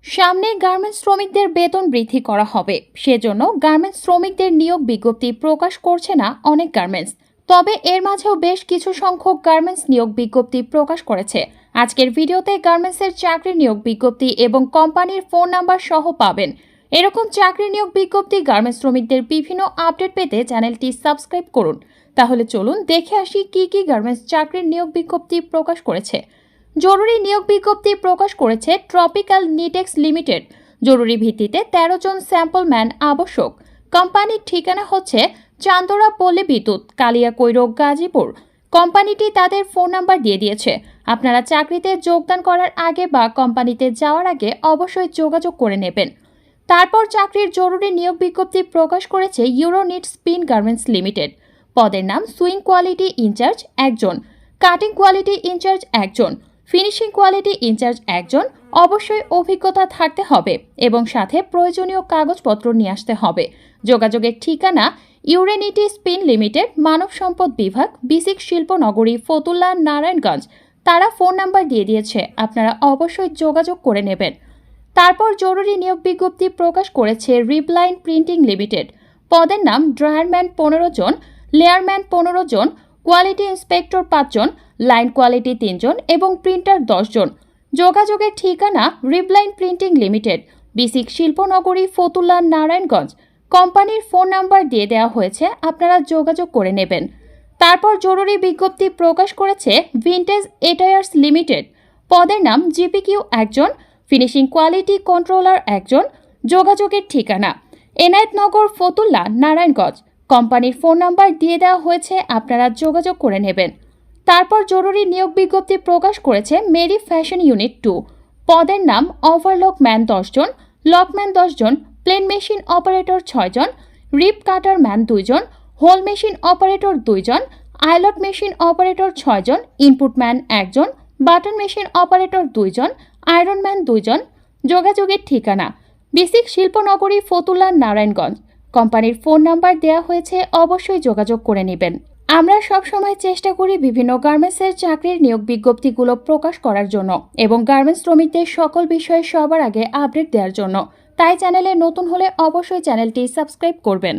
সামনে গার্মেন্টস শ্রমিকদের বেতন বৃদ্ধি করা হবে, সেজন্য গার্মেন্টস শ্রমিকদের নিয়োগ বিজ্ঞপ্তি প্রকাশ করছে না অনেক গার্মেন্টস। তবে এর মাঝেও বেশ কিছু সংখ্যক গার্মেন্টস নিয়োগ বিজ্ঞপ্তি প্রকাশ করেছে। আজকের ভিডিওতে গার্মেন্টসের চাকরি নিয়োগ বিজ্ঞপ্তি এবং কোম্পানির ফোন নাম্বার সহ পাবেন। এরকম চাকরি নিয়োগ বিজ্ঞপ্তি গার্মেন্টস শ্রমিকদের বিভিন্ন আপডেট পেতে চ্যানেলটি সাবস্ক্রাইব করুন। তাহলে চলুন দেখে আসি কি কি গার্মেন্টস চাকরির নিয়োগ বিজ্ঞপ্তি প্রকাশ করেছে। জরুরি নিয়োগ বিজ্ঞপ্তি প্রকাশ করেছে ট্রপিক্যাল নিটেক্স লিমিটেড। জরুরি ভিত্তিতে 13 জন স্যাম্পল ম্যান আবশ্যক। কোম্পানির ঠিকানা হচ্ছে চান্দরা পল্লী বিদ্যুৎ, কালিয়াকৈর, গাজীপুর। কোম্পানিটি তাদের ফোন নাম্বার দিয়ে দিয়েছে। আপনারা চাকরিতে যোগদান করার আগে বা কোম্পানিতে যাওয়ার আগে অবশ্যই যোগাযোগ করে নেবেন। তারপর চাকরির জরুরি নিয়োগ বিজ্ঞপ্তি প্রকাশ করেছে ইউরোনিট স্পিন গার্মেন্টস লিমিটেড। পদের নাম সুইং কোয়ালিটি ইনচার্জ একজন, কাটিং কোয়ালিটি ইনচার্জ একজন, ফিনিশিং কোয়ালিটি ইনচার্জ একজন। অবশ্যই অভিজ্ঞতা থাকতে হবে এবং সাথে প্রয়োজনীয় কাগজপত্র নিয়ে আসতে হবে। যোগাযোগের ঠিকানা ইউরেনিটি স্পিন লিমিটেড, মানব সম্পদ বিভাগ, বিসিক শিল্পনগরী, ফতুল্লা, নারায়ণগঞ্জ। তারা ফোন নাম্বার দিয়ে দিয়েছে, আপনারা অবশ্যই যোগাযোগ করে নেবেন। তারপর জরুরি নিয়োগ বিজ্ঞপ্তি প্রকাশ করেছে রিপলাইন প্রিন্টিং লিমিটেড। পদের নাম ড্রায়ারম্যান 15 জন, লেয়ারম্যান 15 জন, কোয়ালিটি ইন্সপেক্টর 5 জন, লাইন কোয়ালিটি 3 জন এবং প্রিন্টার 10 জন। যোগাযোগের ঠিকানা রিপলাইন প্রিন্টিং লিমিটেড, বিসিক শিল্পনগরী, ফতুল্লা, নারায়ণগঞ্জ। কোম্পানির ফোন নাম্বার দিয়ে দেওয়া হয়েছে, আপনারা যোগাযোগ করে নেবেন। তারপর জরুরি বিজ্ঞপ্তি প্রকাশ করেছে ভিনটেজ এটায়ার্স লিমিটেড। পদের নাম জিপিকিউ একজন, ফিনিশিং কোয়ালিটি কন্ট্রোলার একজন। যোগাযোগের ঠিকানা এনায়েতনগর, ফতুল্লা, নারায়ণগঞ্জ। কোম্পানির ফোন নাম্বার দিয়ে দেওয়া হয়েছে, আপনারা যোগাযোগ করে নেবেন। তারপর জরুরি নিয়োগ বিজ্ঞপ্তি প্রকাশ করেছে মেরি ফ্যাশন ইউনিট 2। পদের নাম ওভারলক ম্যান 10 জন, লকম্যান 10 জন, প্লেন মেশিন অপারেটর 6 জন, রিপ কাটার ম্যান 2 জন, হোল মেশিন অপারেটর 2 জন, আইলট মেশিন অপারেটর 6 জন, ইনপুট ম্যান 1 জন, বাটন মেশিন অপারেটর 2 জন, আয়রন ম্যান 2 জন। যোগাযোগের ঠিকানা বিসিক শিল্পনগরী, ফতুল্লা, নারায়ণগঞ্জ। কোম্পানির ফোন নাম্বার দেওয়া হয়েছে, অবশ্যই যোগাযোগ করে নেবেন। আমরা সবসময় চেষ্টা করি বিভিন্ন গার্মেন্টসের চাকরির নিয়োগ বিজ্ঞপ্তিগুলো প্রকাশ করার জন্য এবং গার্মেন্টস শ্রমিকদের সকল বিষয়ে সবার আগে আপডেট দেওয়ার জন্য। তাই চ্যানেলে নতুন হলে অবশ্যই চ্যানেলটি সাবস্ক্রাইব করবেন।